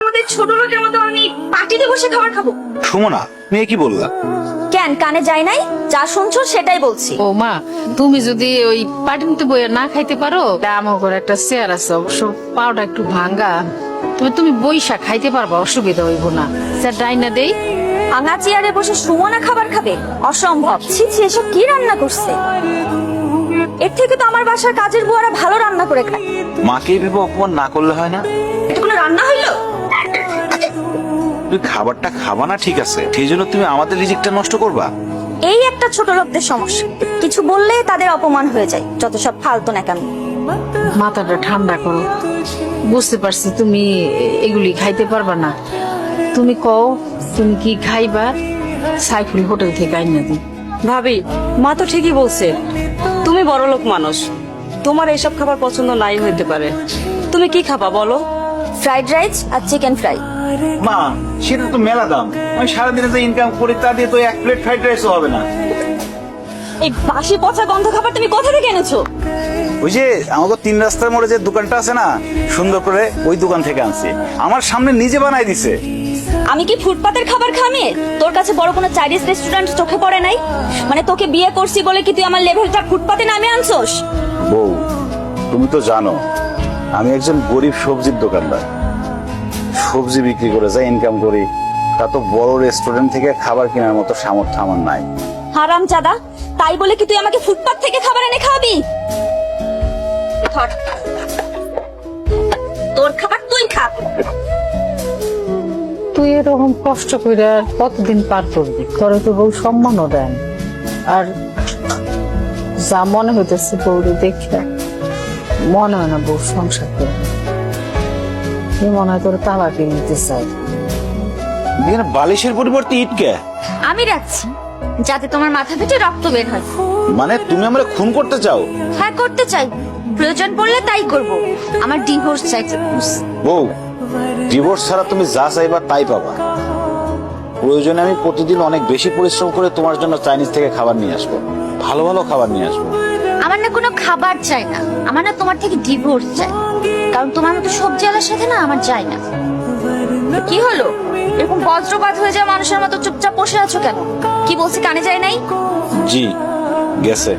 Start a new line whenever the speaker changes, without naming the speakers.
আমাদের ছোট লোকের মতো আমি পার্টিতে বসে খাবার খাবো?
সুমনা, মেয়ে কি বললা?
কেন কানে যায় নাই? যা শুনছো সেটাই বলছি।
ও মা, তুমি যদি ওই পাটিতে বইয়া না খাইতে পারো, আমার ঘরে একটা চেয়ার আছে, অবশ্য পাওটা একটু ভাঙ্গা, তবে তুমি বইসা খাইতে পারবা, অসুবিধা হইব না। স্যার ডাইনা দেই।
ভাঙা চেয়ারে বসে সুমনা খাবার খাবে? অসম্ভব। ছি ছি, এসব কি রান্না করছে? এর থেকে তো আমার বাসার কাজের বুয়ারা ভালো রান্না করে খায়।
মাকে ভেবে অপমান না করলে হয় না?
এটা কোনো রান্না হইলো?
তুই খাবারটা খাবা না ঠিক আছে, সেই জন্য তুমি আমাদের রিজিকটা নষ্ট করবা?
এই একটা ছোট লোকদের সমস্যা, কিছু বললে তাদের অপমান হয়ে যায়। যত সব ফালতু নাকামি।
মাথাটা ঠান্ডা করো। বুঝতে পারছি তুমি এগুলি খাইতে পারবা না। তুমি কও তুমি কি খাইবা, সাইফুল হোটেল থেকে আইনা দিই।
ভাবি, মা তো ঠিকই বলছে, তুমি বড়লোক মানুষ, তোমার এইসব খাবার পছন্দ নাই হইতে পারে। তুমি কি খাবা বলো?
ফ্রাইড রাইস আর চিকেন ফ্রাই।
মা, সেটা তো মেলা দাম। আমি সারাদিনে যে ইনকাম করি তা দিয়ে তো এক প্লেট ফ্রাইড রাইসও হবে না।
এই বাসি পচা গন্ধ খাবার তুমি কোথা থেকে এনেছো?
ওই যে আমাকে 3 রাস্তার মোড়ে যে দোকানটা আছে না, সুন্দর করে ওই দোকান থেকে আনছি। আমার সামনে নিজে বানাই দিছে।
আমি কি ফুটপাতের খাবার খামি? তোর কাছে বড় কোনো চাইনিজ রেস্টুরেন্ট চোখে পড়ে নাই? মানে তোকে বিয়ে করছি বলে কি তুই আমার লেভেলটা ফুটপাতে নামে আনছোস?
বউ, তুমি তো জানো আমি একজন গরিব সবজির দোকানদার। সবজি বিক্রি করে যা ইনকাম করি, তা তো বড় রেস্টুরেন্ট থেকে খাবার কেনার মতো সামর্থ্য আমার নাই।
হারাম জাদা, তাই বলে কি তুই আমাকে ফুটপাত থেকে খাবার এনে খাওয়াবি? ধর, তোর খাবার তুই খা।
তুই এরকম কষ্ট করে আর কতদিন পার করবি? তোরে তো বউ সম্মানও দেন। আর যা মনে হইতেছে বউরে দেখে মনে হয় না বউ সংসার করবে। কি মনে হয় তোর তালাকে নিতে চাই।
এখানে বালিশের পরিবর্তে ইট কে?
আমি রাখছি যাতে তোমার মাথা থেকে রক্ত বের হয়।
মানে তুমি আমরা খুন করতে চাও?
হ্যাঁ, করতে চাই। প্রয়োজন পড়লে তাই করব। আমার ডিভোর্স চাই।
বউ, ডিভোর্স ছাড়া তুমি যা চাইবা তাই পাবা। প্রয়োজনে আমি প্রতিদিন অনেক বেশি পরিশ্রম করে তোমার জন্য চাইনিজ থেকে খাবার নিয়ে আসবো, ভালো ভালো খাবার নিয়ে আসবো।
আমার না কোনো খাবার চাই না, আমার না তোমার থেকে ডিভোর্স চাই। কারণ তোমার মতো সবজি আলার সাথে না আমার চাই না। কি হলো? এরকম বজ্রপাত হয়ে যায় মানুষের মতো চুপচাপ বসে আছো কেন? কি বলছি কানে যায় নাই?
জি, গেছে।